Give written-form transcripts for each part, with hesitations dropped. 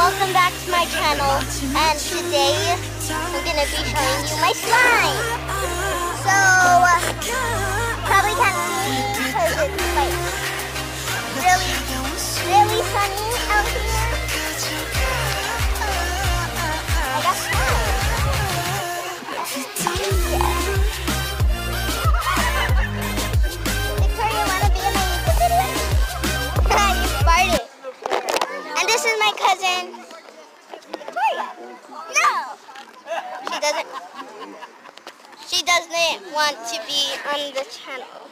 welcome back to my channel, and today I'm going to be showing you my slime. So, probably can't see because it's like really sunny out here. I got slime. Victoria, wanna be in my YouTube video? You farted. And this is my cousin, Victoria. No! She doesn't want to be on the channel.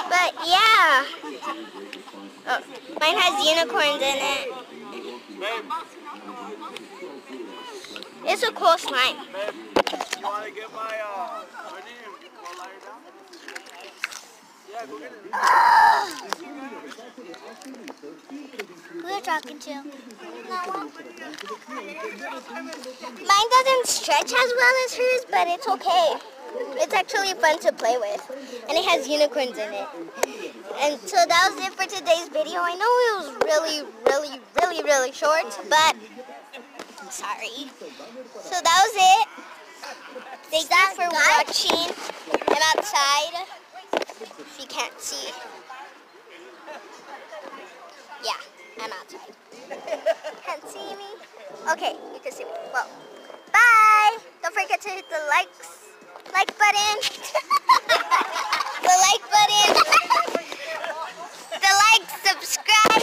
But yeah. Oh, mine has unicorns in it. It's a cool slime. You want to get my hoodie and go lie down? Yeah, go get it. Who are you talking to? No one. Mine doesn't stretch as well as hers, but it's okay. It's actually fun to play with. And it has unicorns in it. And so that was it for today's video. I know it was really short, but sorry. So that was it. Thank you for watching. I'm outside. If you can't see. Yeah, I'm outside. Can't see me? Okay, you can see me. Well, bye. Don't forget to hit the like button. The like button. The subscribe.